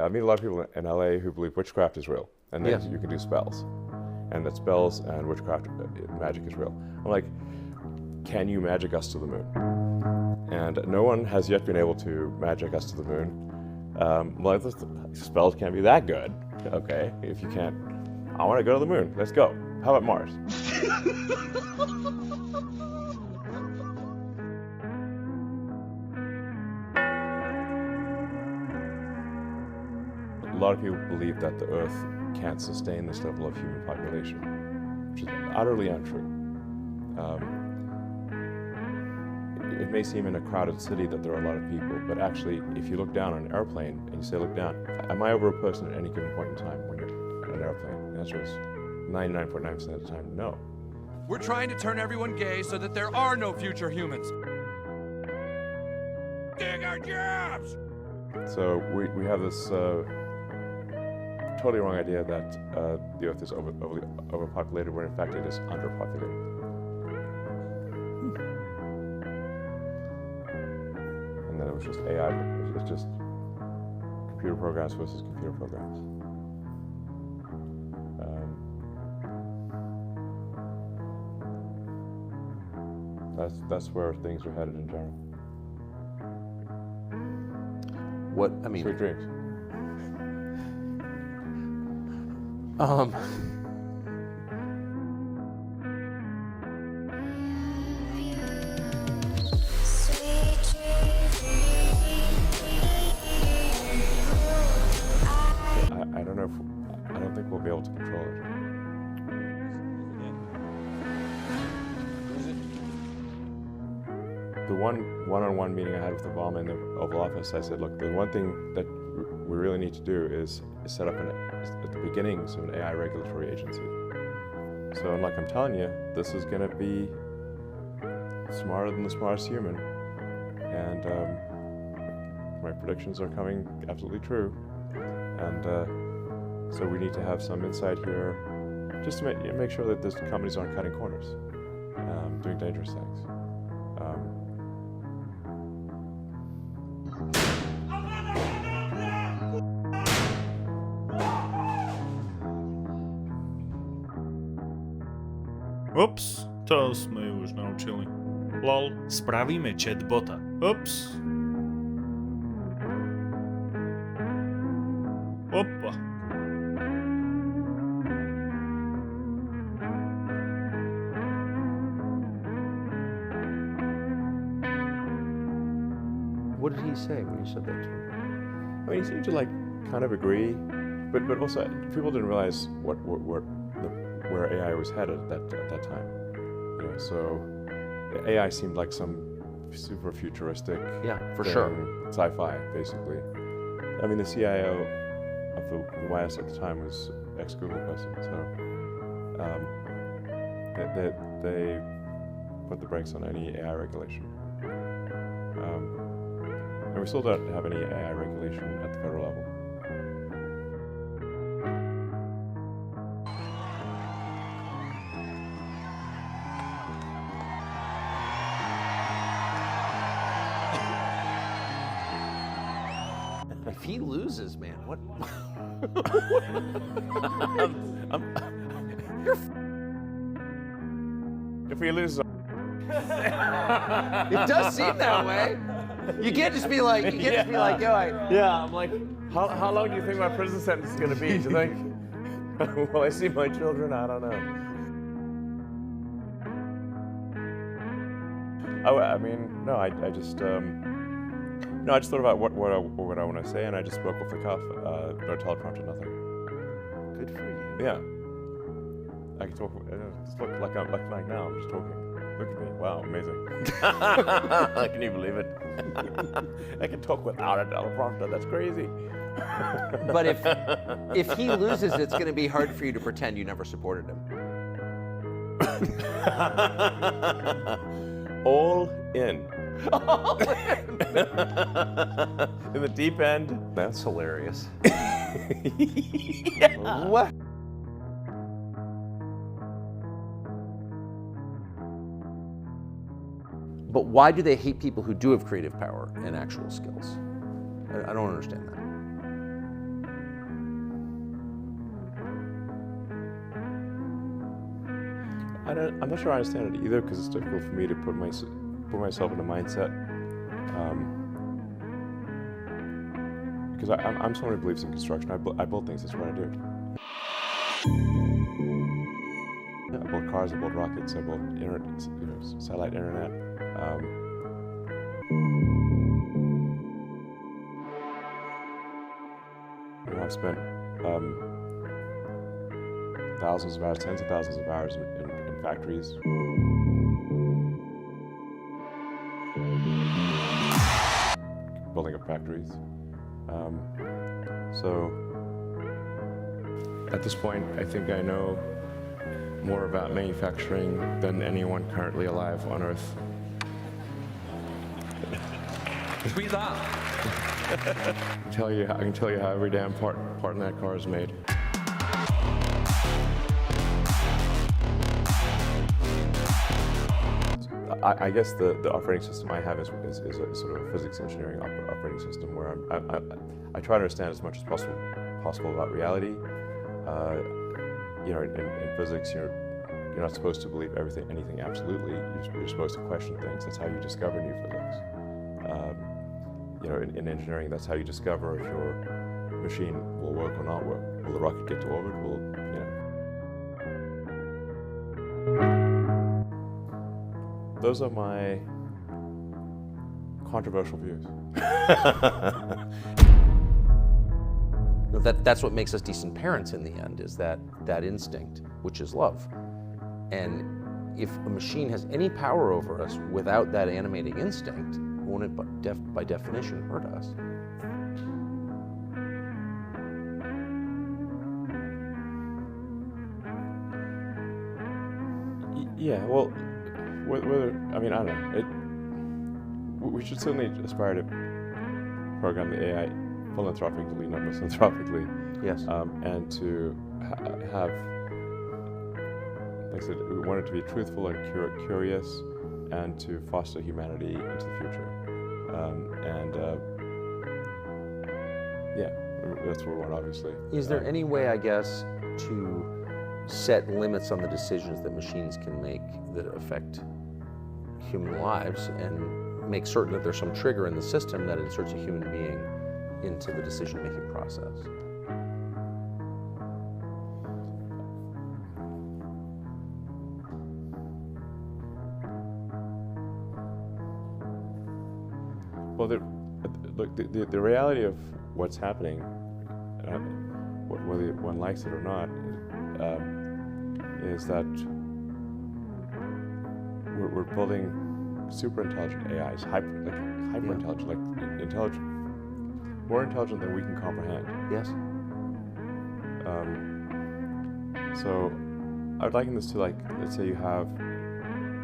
I meet a lot of people in LA who believe witchcraft is real, and that you can do spells, and that spells and witchcraft, magic is real. I'm like, can you magic us to the moon? And no one has yet been able to magic us to the moon. Well, the spells can't be that good. Okay, if you can't, I want to go to the moon. Let's go. How about Mars? A lot of people believe that the Earth can't sustain this level of human population, which is utterly untrue. It may seem in a crowded city that there are a lot of people, but actually, if you look down on an airplane and you say, look down, am I over a person at any given point in time when you're on an airplane? The answer is 99.9% of the time, no. We're trying to turn everyone gay so that there are no future humans. Dig our jobs! So we have this totally wrong idea that the Earth is overpopulated, when in fact it is underpopulated. And then it was just AI, it's just computer programs versus computer programs. That's where things are headed in general. What, I mean... Sweet dreams. I don't think we'll be able to control it. The one-on-one meeting I had with Obama in the Oval Office, I said, look, the one thing that we really need to do is set up at the beginnings of an AI regulatory agency. So, and like I'm telling you, this is going to be smarter than the smartest human, and my predictions are coming absolutely true. And so we need to have some insight here, just to make sure that these companies aren't cutting corners, doing dangerous things. Ups, to sme ju už naučili. Lol, spravíme chatbota. Ups. Opa. What did he say when you said that to him? I mean, he seemed to kind of agree, but also people didn't realize where AI was headed at that time. You know, so AI seemed like some super futuristic sci-fi, basically. I mean, the CIO of the White House at the time was ex-Google person, so they put the brakes on any AI regulation. And we still don't have any AI regulation at the federal level. If he loses, man, what? If we lose, it does seem that way. You can't just be like, yo, I'm like, how long do you think my prison sentence is going to be? Do you think, will I see my children? I don't know. I mean, no, I just thought about what I want to say, and I just spoke off the cuff. No teleprompter, nothing. Good for you. Yeah. I can talk, just look like now, I'm just talking. Look at me, wow, amazing. Can you believe it? I can talk without a teleprompter, that's crazy. But if he loses, it's going to be hard for you to pretend you never supported him. All in. All in. In the deep end. That's hilarious. Yeah. What? But why do they hate people who do have creative power and actual skills? I don't understand that. I'm not sure I understand it either because it's difficult for me to put myself in a mindset. Because I'm someone who believes in construction. I build things. That's what I do. Yeah, I build cars. I build rockets. I build satellite internet. I've spent thousands of hours, tens of thousands of hours in factories. Building up factories. So at this point, I think I know more about manufacturing than anyone currently alive on Earth. Živá. I can tell you how every damn part in that car is made. I guess the operating system I have is a sort of a physics engineering operating system where I try to understand as much as possible about reality. In physics, you're not supposed to believe anything absolutely. You're supposed to question things. That's how you discover new physics. In engineering, that's how you discover if your machine will work or not work. Will the rocket get to orbit? Those are my controversial views. That's what makes us decent parents in the end, is that instinct, which is love. And if a machine has any power over us without that animating instinct, won't it by definition hurt us? Yeah, well, I don't know. We should certainly aspire to program the AI philanthropically, not misanthropically. Yes. And to have, like I said, we want it to be truthful and curious, and to foster humanity into the future. That's what we want, obviously. Is there any way, I guess, to set limits on the decisions that machines can make that affect human lives, and make certain that there's some trigger in the system that inserts a human being into the decision-making process? Well, the reality of what's happening, whether one likes it or not, is that we're building super intelligent AIs, hyper intelligent, more intelligent than we can comprehend. Yes. So I would liken this to, like, let's say you have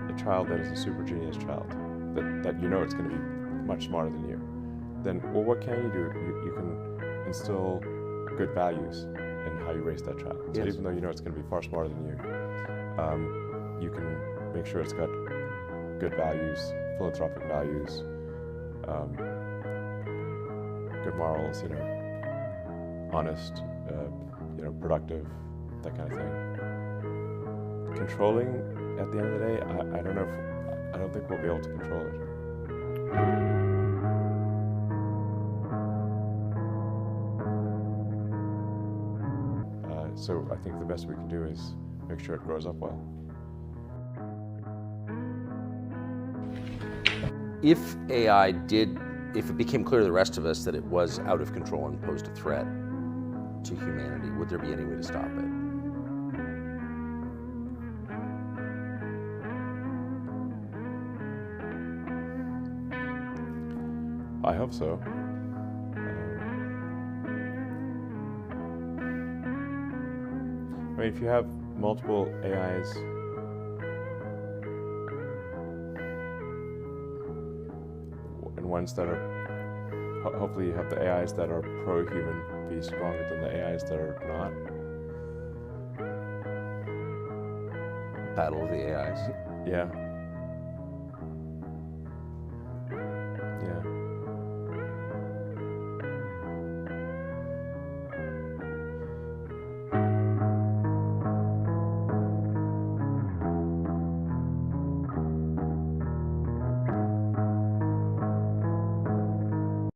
a child that is a super genius child, that you know it's going to be much smarter than you. Then, well, what can you do? You can instill good values in how you raise that child. So yes. Even though you know it's going to be far smarter than you, you can make sure it's got good values, philanthropic values, good morals, honest, productive, that kind of thing. Controlling, at the end of the day, I don't think we'll be able to control it. So I think the best we can do is make sure it grows up well. If it became clear to the rest of us that it was out of control and posed a threat to humanity, would there be any way to stop it? I hope so. If you have multiple AIs, and ones that are, hopefully you have the AIs that are pro-human be stronger than the AIs that are not. Battle of the AIs. Yeah.